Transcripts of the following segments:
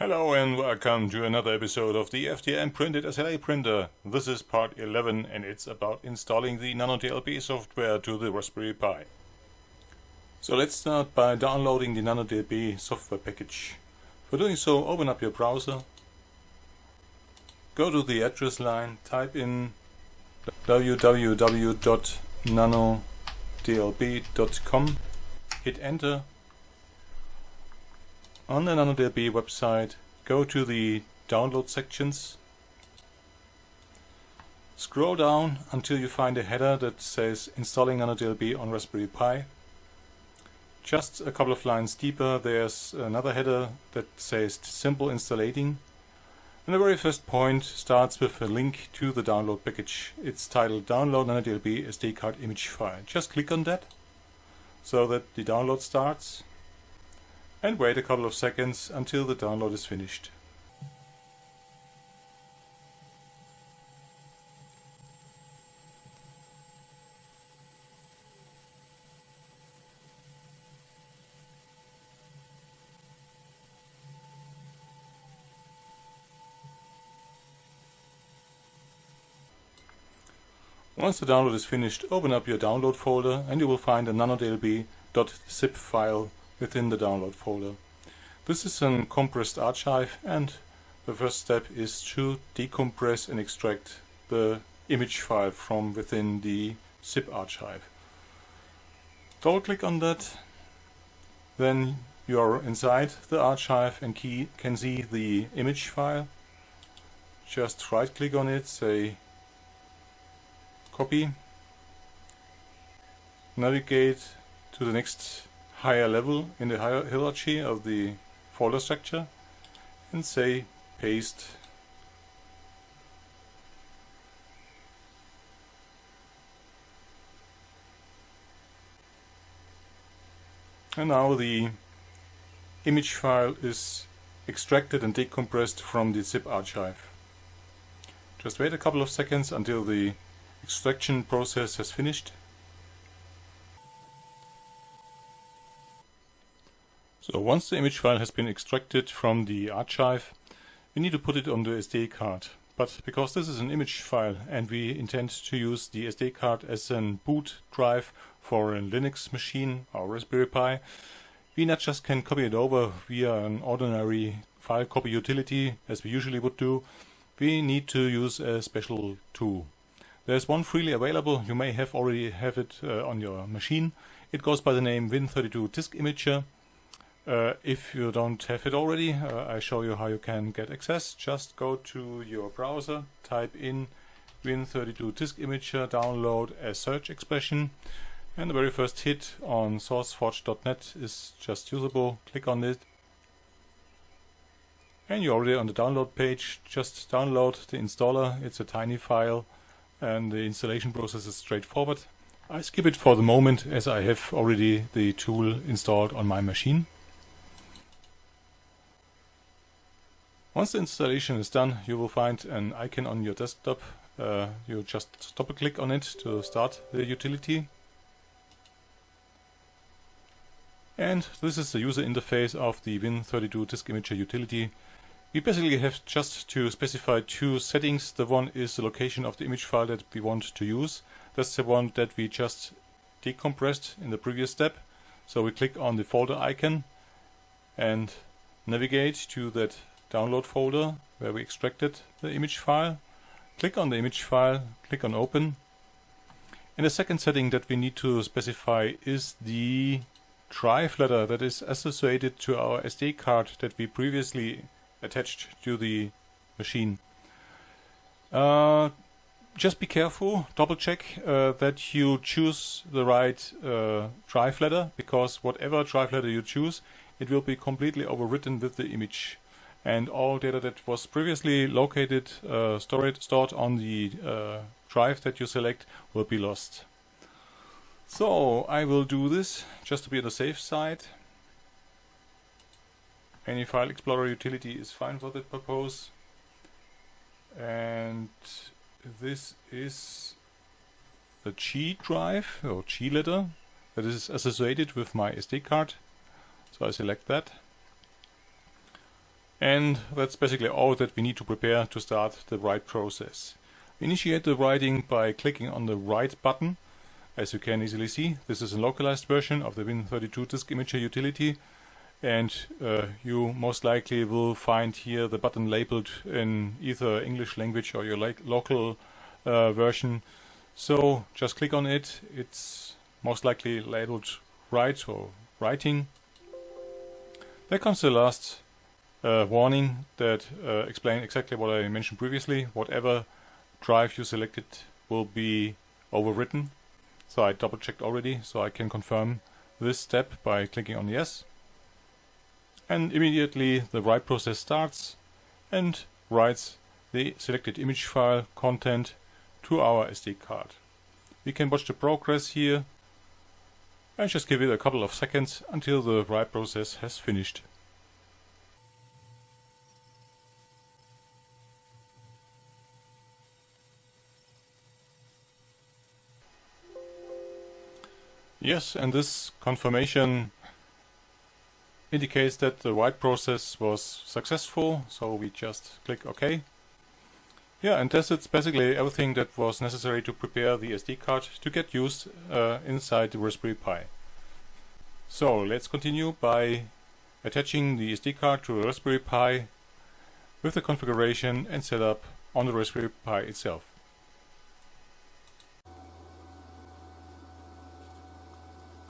Hello and welcome to another episode of the FDM-printed SLA-Printer. This is part 11 and it's about installing the NanoDLP software to the Raspberry Pi. So let's start by downloading the NanoDLP software package. For doing so, open up your browser, go to the address line, type in www.nanodlp.com, hit enter. On the NanoDLP website, go to the download sections, scroll down until you find a header that says installing NanoDLP on Raspberry Pi. Just a couple of lines deeper there's another header that says simple installing, and the very first point starts with a link to the download package. It's titled Download NanoDLP SD card image file. Just click on that so that the download starts. And wait a couple of seconds until the download is finished. Once the download is finished, open up your download folder and you will find a nanodlp.zip file within the download folder. This is a compressed archive, and the first step is to decompress and extract the image file from within the zip archive. Double click on that, then you are inside the archive and can see the image file. Just right click on it, say copy, navigate to the next higher level in the hierarchy of the folder structure and say paste. And now the image file is extracted and decompressed from the zip archive. Just wait a couple of seconds until the extraction process has finished. So once the image file has been extracted from the archive, we need to put it on the SD card. But because this is an image file and we intend to use the SD card as a boot drive for a Linux machine or Raspberry Pi, we not just can copy it over via an ordinary file copy utility as we usually would do. We need to use a special tool. There's one freely available. You may already have it on your machine. It goes by the name Win32 Disk Imager. If you don't have it already, I show you how you can get access. Just go to your browser, type in Win32 Disk Imager, download a search expression, and the very first hit on sourceforge.net is just usable. Click on it and you're already on the download page. Just download the installer. It's a tiny file and the installation process is straightforward. I skip it for the moment as I have already the tool installed on my machine. Once the installation is done, you will find an icon on your desktop. You just double click on it to start the utility. And this is the user interface of the Win32 Disk Imager utility. We basically have just to specify two settings. The one is the location of the image file that we want to use. That's the one that we just decompressed in the previous step. So we click on the folder icon and navigate to that download folder where we extracted the image file. Click on the image file, click on open. And the second setting that we need to specify is the drive letter that is associated to our SD card that we previously attached to the machine. Just be careful, double check that you choose the right drive letter, because whatever drive letter you choose, it will be completely overwritten with the image. And all data that was previously located, stored on the drive that you select will be lost. So I will do this just to be on the safe side. Any file explorer utility is fine for that purpose. And this is the G drive or G letter that is associated with my SD card. So I select that. And that's basically all that we need to prepare to start the write process. We initiate the writing by clicking on the write button. As you can easily see, this is a localized version of the Win32 disk imager utility, and you most likely will find here the button labeled in either English language or your local version. So just click on it. It's most likely labeled write or writing. There comes the last warning that explains exactly what I mentioned previously. Whatever drive you selected will be overwritten. So I double checked already, so I can confirm this step by clicking on yes. And immediately the write process starts and writes the selected image file content to our SD card. We can watch the progress here and just give it a couple of seconds until the write process has finished. Yes, and this confirmation indicates that the write process was successful, so we just click OK. Yeah, and that's basically everything that was necessary to prepare the SD card to get used inside the Raspberry Pi. So let's continue by attaching the SD card to a Raspberry Pi with the configuration and setup on the Raspberry Pi itself.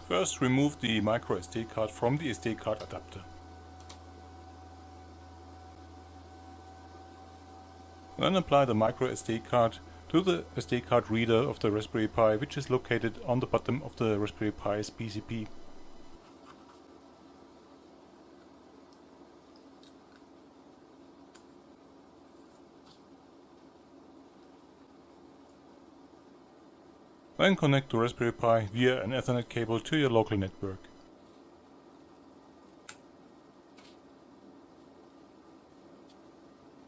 First, remove the micro SD card from the SD card adapter. Then apply the micro SD card to the SD card reader of the Raspberry Pi, which is located on the bottom of the Raspberry Pi's PCB. Then connect the Raspberry Pi via an Ethernet cable to your local network.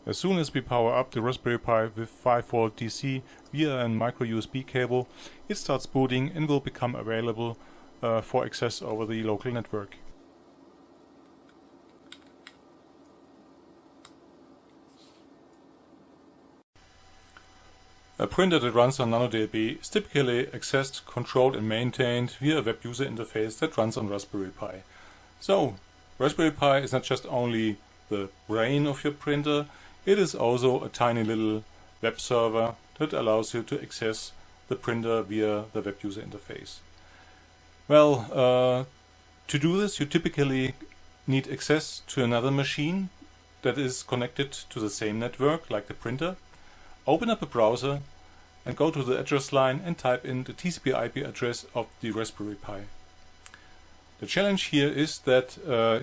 As soon as we power up the Raspberry Pi with 5V DC via a micro USB cable, it starts booting and will become available for access over the local network. A printer that runs on NanoDLP is typically accessed, controlled and maintained via a web user interface that runs on Raspberry Pi. So, Raspberry Pi is not just only the brain of your printer, it is also a tiny little web server that allows you to access the printer via the web user interface. Well, to do this you typically need access to another machine that is connected to the same network like the printer. Open up a browser and go to the address line and type in the TCP IP address of the Raspberry Pi. The challenge here is that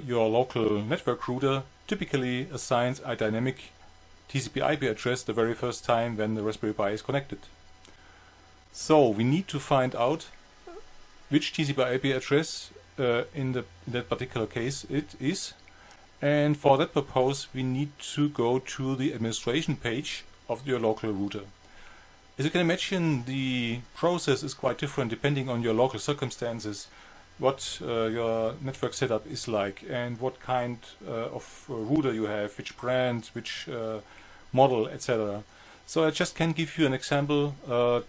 your local network router typically assigns a dynamic TCP IP address the very first time when the Raspberry Pi is connected. So we need to find out which TCP IP address in that particular case it is, and for that purpose we need to go to the administration page of your local router. As you can imagine, the process is quite different depending on your local circumstances, what your network setup is like and what kind of router you have, which brand, which model, etc. So I just can give you an example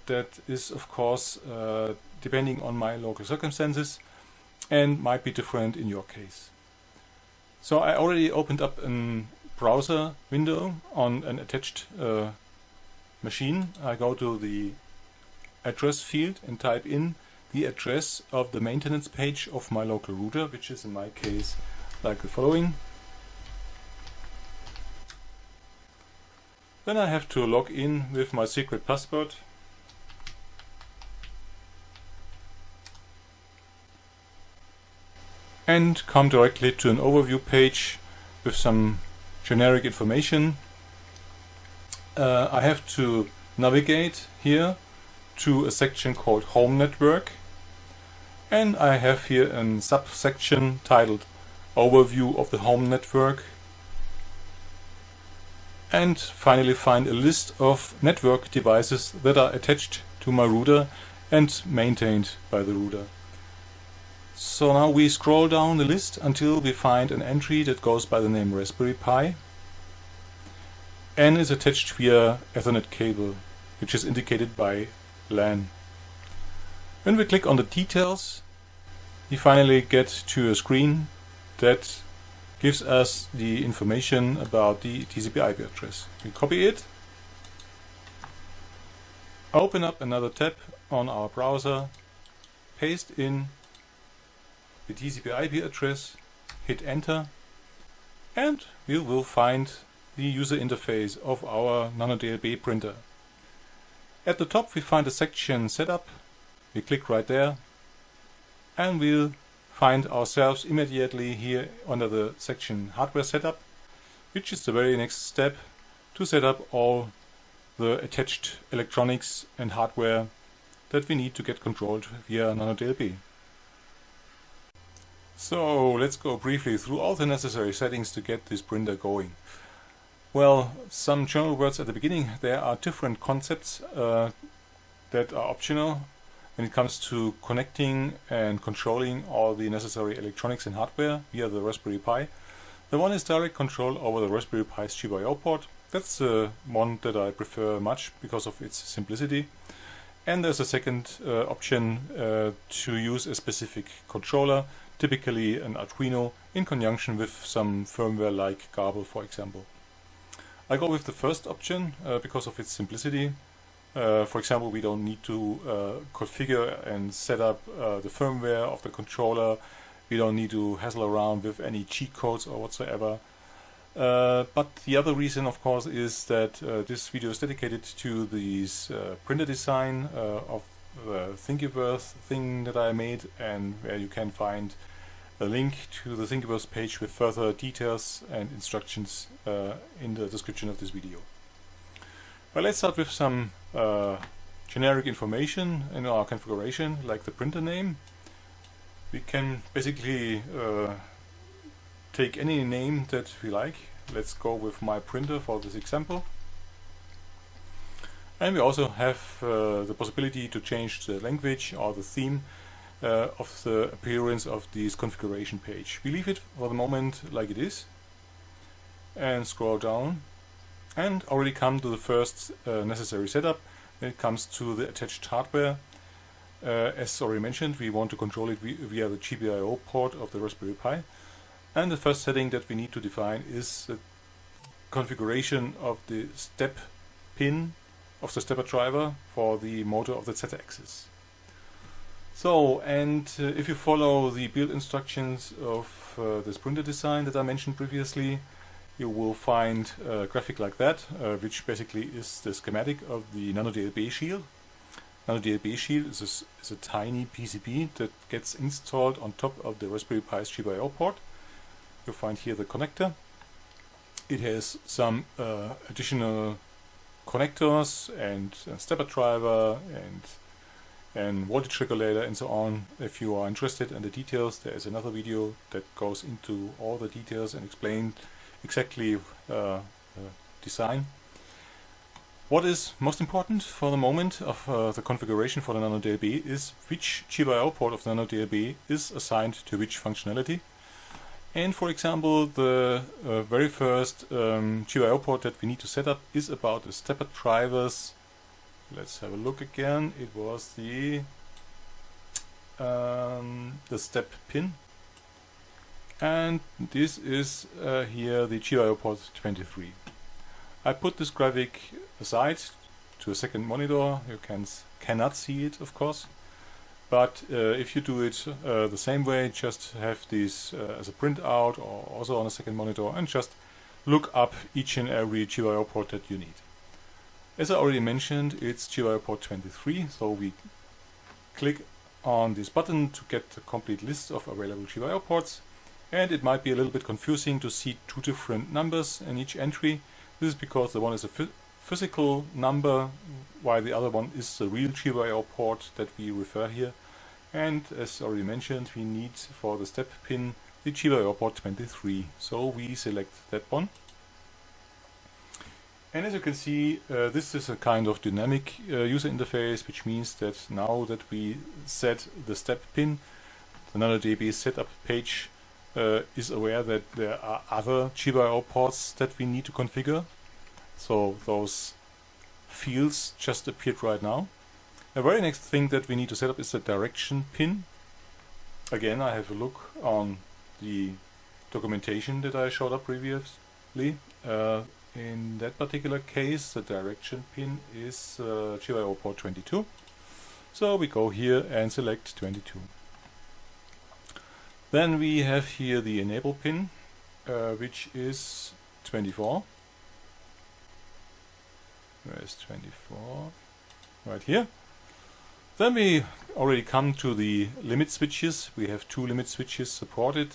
that is of course depending on my local circumstances and might be different in your case. So I already opened up a browser window on an attached machine. I go to the address field and type in the address of the maintenance page of my local router, which is in my case like the following. Then I have to log in with my secret password. And come directly to an overview page with some generic information. I have to navigate here to a section called Home Network, and I have here a subsection titled Overview of the Home Network, and finally find a list of network devices that are attached to my router and maintained by the router. So now we scroll down the list until we find an entry that goes by the name Raspberry Pi and is attached via Ethernet cable, which is indicated by LAN. When we click on the details, we finally get to a screen that gives us the information about the TCP IP address. We copy it, open up another tab on our browser, paste in the TCP IP address, hit enter, and we will find the user interface of our NanoDLP printer. At the top we find a section setup. We click right there and we'll find ourselves immediately here under the section hardware setup, which is the very next step to set up all the attached electronics and hardware that we need to get controlled via NanoDLP. So let's go briefly through all the necessary settings to get this printer going. Well, some general words at the beginning. There are different concepts that are optional when it comes to connecting and controlling all the necessary electronics and hardware via the Raspberry Pi. The one is direct control over the Raspberry Pi's GPIO port. That's the one that I prefer much because of its simplicity. And there's a second option to use a specific controller, typically an Arduino, in conjunction with some firmware like Gabel, for example. I go with the first option because of its simplicity. For example, we don't need to configure and set up the firmware of the controller. We don't need to hassle around with any cheat codes or whatsoever. But the other reason, of course, is that this video is dedicated to this printer design of the Thingiverse thing that I made, and where you can find a link to the Thingiverse page with further details and instructions in the description of this video. Well, let's start with some generic information in our configuration, like the printer name. We can basically take any name that we like. Let's go with my printer for this example. And we also have the possibility to change the language or the theme of the appearance of this configuration page. We leave it for the moment like it is and scroll down and already come to the first necessary setup when it comes to the attached hardware. As already mentioned, we want to control it via the GPIO port of the Raspberry Pi, and the first setting that we need to define is the configuration of the step pin of the stepper driver for the motor of the Z-axis. So, and if you follow the build instructions of this printer design that I mentioned previously, you will find a graphic like that, which basically is the schematic of the NanoDLP shield. NanoDLP shield is a tiny PCB that gets installed on top of the Raspberry Pi's GPIO port. You'll find here the connector. It has some additional connectors and a stepper driver and voltage regulator and so on. If you are interested in the details, there is another video that goes into all the details and explains exactly design. What is most important for the moment of the configuration for the NanoDLP is which GPIO port of the NanoDLP is assigned to which functionality. And for example, the very first GPIO port that we need to set up is about the stepper drivers. Let's have a look again. It was the step pin, and this is here the GPIO port 23. I put this graphic aside to a second monitor. You cannot see it, of course, but if you do it the same way, just have this as a printout or also on a second monitor, and just look up each and every GPIO port that you need. As I already mentioned, it's GPIO port 23, so we click on this button to get the complete list of available GPIO ports, and it might be a little bit confusing to see two different numbers in each entry. This is because the one is a physical number, while the other one is the real GPIO port that we refer here. And as already mentioned, we need for the step pin the GPIO port 23, so we select that one. And as you can see, this is a kind of dynamic user interface, which means that now that we set the step pin, the NanoDLP setup page is aware that there are other GPIO ports that we need to configure. So those fields just appeared right now. The very next thing that we need to set up is the direction pin. Again, I have a look on the documentation that I showed up previously. In that particular case, the direction pin is GPIO port 22. So we go here and select 22. Then we have here the enable pin, which is 24. Where is 24? Right here. Then we already come to the limit switches. We have two limit switches supported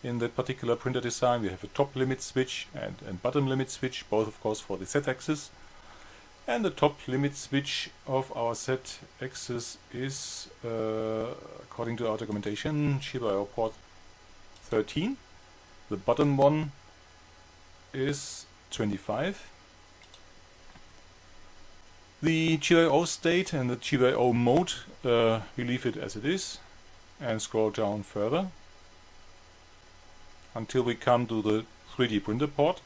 in that particular printer design. We have a top limit switch and bottom limit switch, both of course for the Z-axis. And the top limit switch of our Z-axis is, according to our documentation, GPIO port 13. The bottom one is 25. The GPIO state and the GPIO mode, we leave it as it is and scroll down further until we come to the 3D printer port.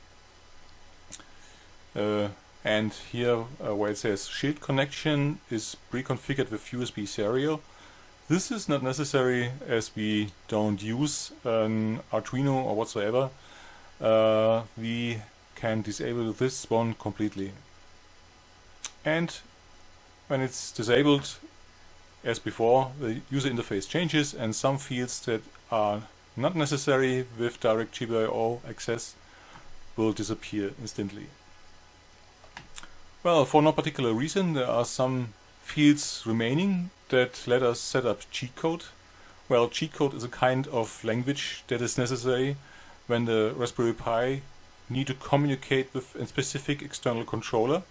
And here where it says shield connection is pre-configured with USB serial. This is not necessary as we don't use an Arduino or whatsoever. We can disable this one completely. And when it's disabled, as before, the user interface changes and some fields that are not necessary with direct GPIO access will disappear instantly. Well, for no particular reason, there are some fields remaining that let us set up cheat code. Well, cheat code is a kind of language that is necessary when the Raspberry Pi need to communicate with a specific external controller.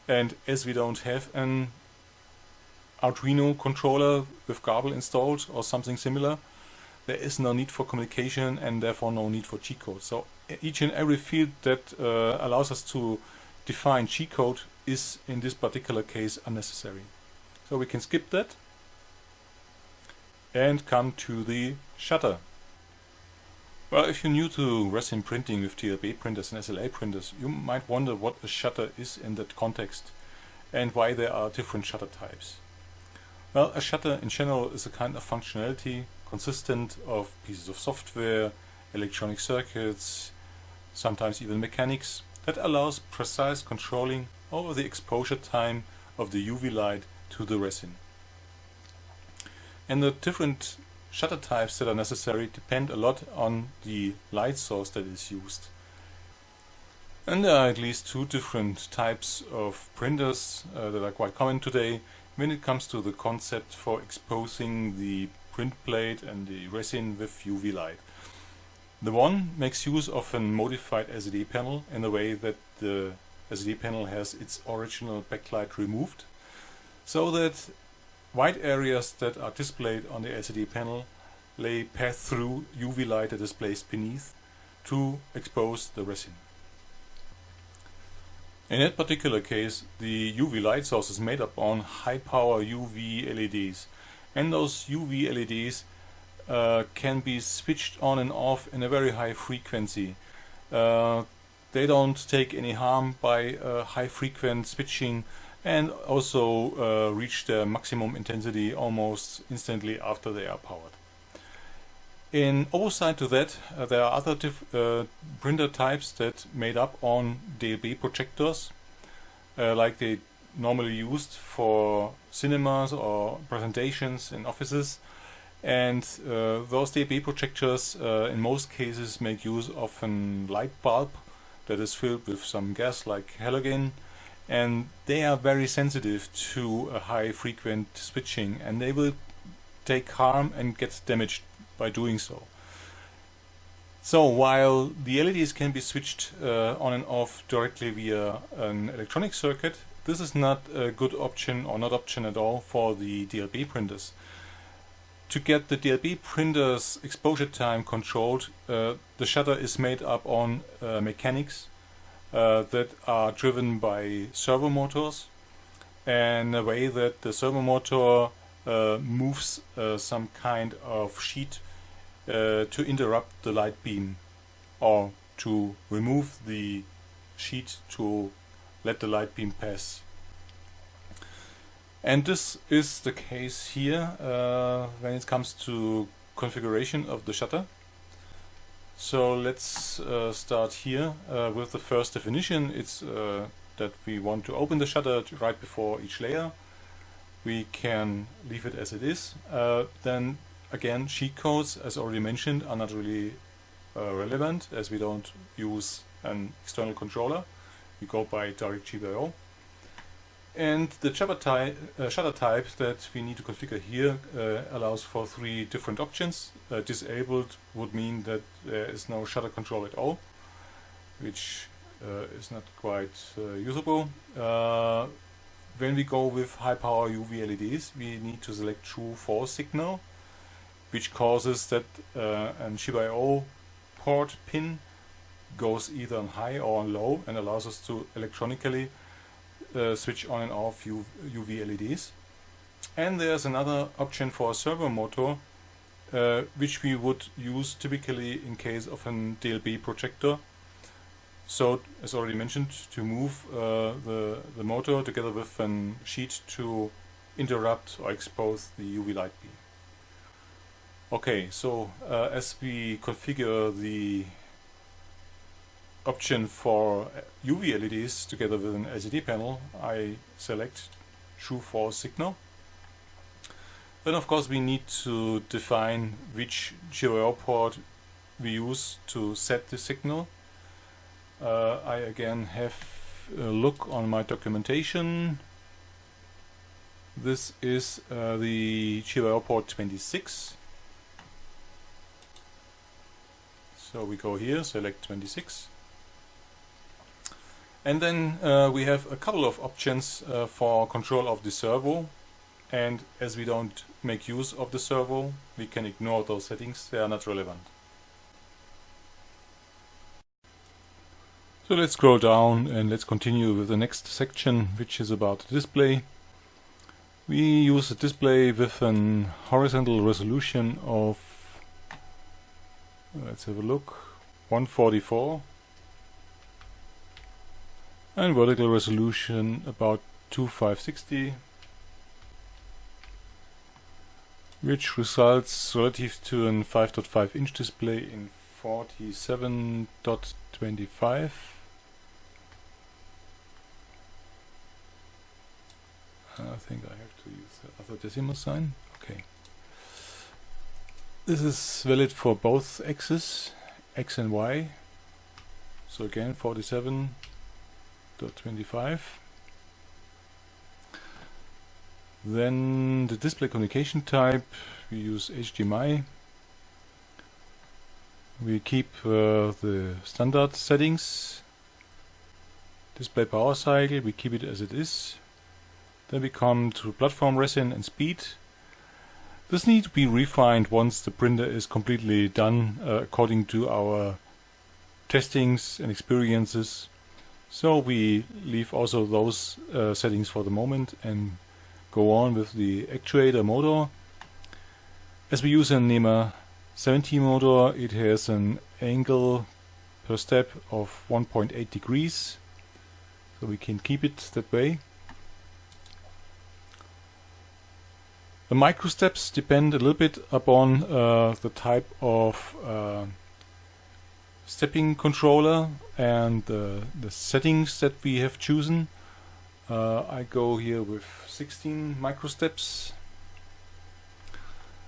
And as we don't have an Arduino controller with Gabel installed or something similar, there is no need for communication and therefore no need for cheat code. So each and every field that allows us to define cheat code is in this particular case unnecessary. So we can skip that and come to the shutter. Well, if you're new to resin printing with DLP printers and SLA printers, you might wonder what a shutter is in that context and why there are different shutter types. Well, a shutter in general is a kind of functionality consistent of pieces of software, electronic circuits, sometimes even mechanics, that allows precise controlling over the exposure time of the UV light to the resin. And the different shutter types that are necessary depend a lot on the light source that is used. And there are at least two different types of printers that are quite common today when it comes to the concept for exposing the print plate and the resin with UV light. The one makes use of a modified LCD panel in the way that the LCD panel has its original backlight removed, so that white areas that are displayed on the LCD panel pass through UV light that is placed beneath to expose the resin. In that particular case, the UV light source is made up on high power UV LEDs, and those UV LEDs can be switched on and off in a very high frequency. They don't take any harm by high frequent switching and also reach their maximum intensity almost instantly after they are powered. In opposite to that, there are other printer types that made up on DLP projectors, like they normally used for cinemas or presentations in offices. And those DLP projectors in most cases make use of a light bulb that is filled with some gas like halogen, and they are very sensitive to a high frequent switching, and they will take harm and get damaged by doing so. So while the LEDs can be switched on and off directly via an electronic circuit, this is not a good option or not option at all for the DLP printers. To get the DLP printer's exposure time controlled, the shutter is made up on mechanics that are driven by servo motors, and a way that the servo motor moves some kind of sheet to interrupt the light beam, or to remove the sheet to let the light beam pass. And this is the case here when it comes to configuration of the shutter. So let's start here with the first definition. It's that we want to open the shutter right before each layer. We can leave it as it is. Then again, sheet codes, as already mentioned, are not really relevant, as we don't use an external controller. We go by direct GPIO. And the shutter type that we need to configure here allows for 3 different options. Disabled would mean that there is no shutter control at all, which is not quite usable. When we go with high power UV LEDs, we need to select true false signal, which causes that an GPIO port pin goes either on high or on low, and allows us to electronically switch on and off UV LEDs. And there's another option for a servo motor, which we would use typically in case of an DLP projector. So, as already mentioned, to move the motor together with a sheet to interrupt or expose the UV light beam. Okay, so as we configure the option for UV LEDs together with an LCD panel, I select true false signal. Then of course we need to define which GPIO port we use to set the signal. I again have a look on my documentation. This is the GPIO port 26. So we go here, select 26. And then we have a couple of options for control of the servo, and as we don't make use of the servo, we can ignore those settings, they are not relevant. So let's scroll down and let's continue with the next section, which is about the display. We use a display with an horizontal resolution of, let's have a look, 144. And vertical resolution about 2560, which results relative to a 5.5 inch display in 47.25. I think I have to use the other decimal sign. Okay. This is valid for both axes, X and Y. So again, 47.25. Then the display communication type, we use HDMI. We keep the standard settings. Display power cycle, we keep it as it is. Then we come to platform resin and speed. This needs to be refined once the printer is completely done according to our testings and experiences. So we leave also those settings for the moment and go on with the actuator motor. As we use a NEMA 70 motor, it has an angle per step of 1.8 degrees, so we can keep it that way. The micro steps depend a little bit upon the type of stepping controller and the settings that we have chosen. I go here with 16 microsteps.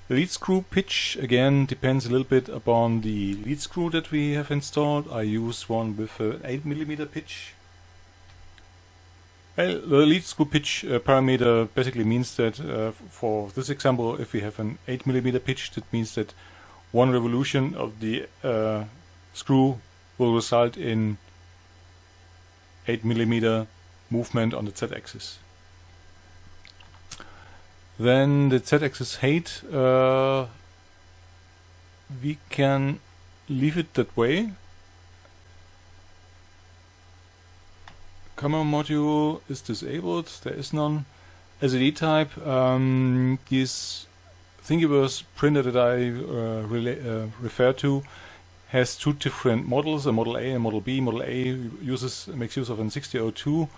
The lead screw pitch again depends a little bit upon the lead screw that we have installed. I use one with an 8mm pitch. Well, the lead screw pitch parameter basically means that for this example, if we have an 8mm pitch, that means that one revolution of the screw will result in 8mm movement on the Z-axis. Then the Z-axis height, we can leave it that way. Camera module is disabled, there is none. SLA type. This Thingiverse printer that I refer to has two different models, a Model A and Model B. Model A makes use of an 6002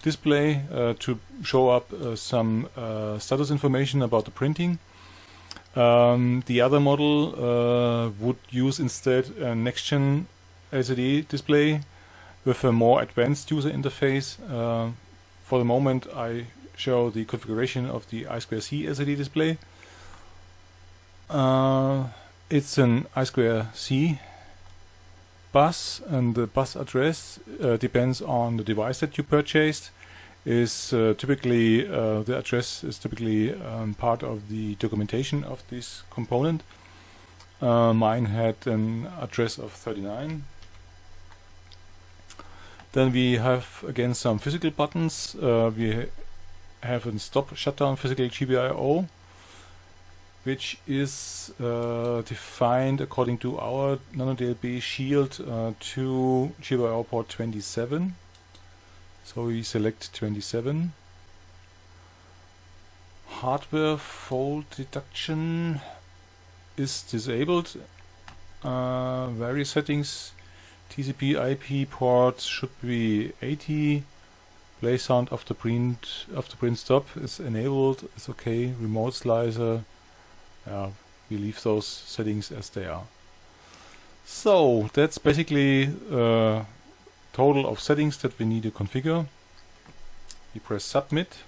display to show up some status information about the printing. The other model would use instead a next-gen LCD display with a more advanced user interface. For the moment I show the configuration of the I2C LCD display. It's an I2C bus, and the bus address depends on the device that you purchased. The address is typically part of the documentation of this component. Mine had an address of 39. Then we have again some physical buttons. We have a stop shutdown physical GPIO, which is defined according to our NanoDLP shield to GPIO port 27. So we select 27. Hardware fault detection is disabled. Various settings. TCP IP port should be 80. Play sound after print stop is enabled. It's okay. Remote slicer. We leave those settings as they are. So that's basically total of settings that we need to configure. We press submit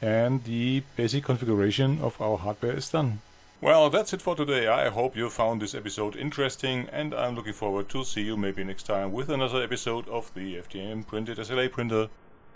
and the basic configuration of our hardware is done. Well, that's it for today. I hope you found this episode interesting, and I'm looking forward to see you maybe next time with another episode of the FDM-printed SLA printer.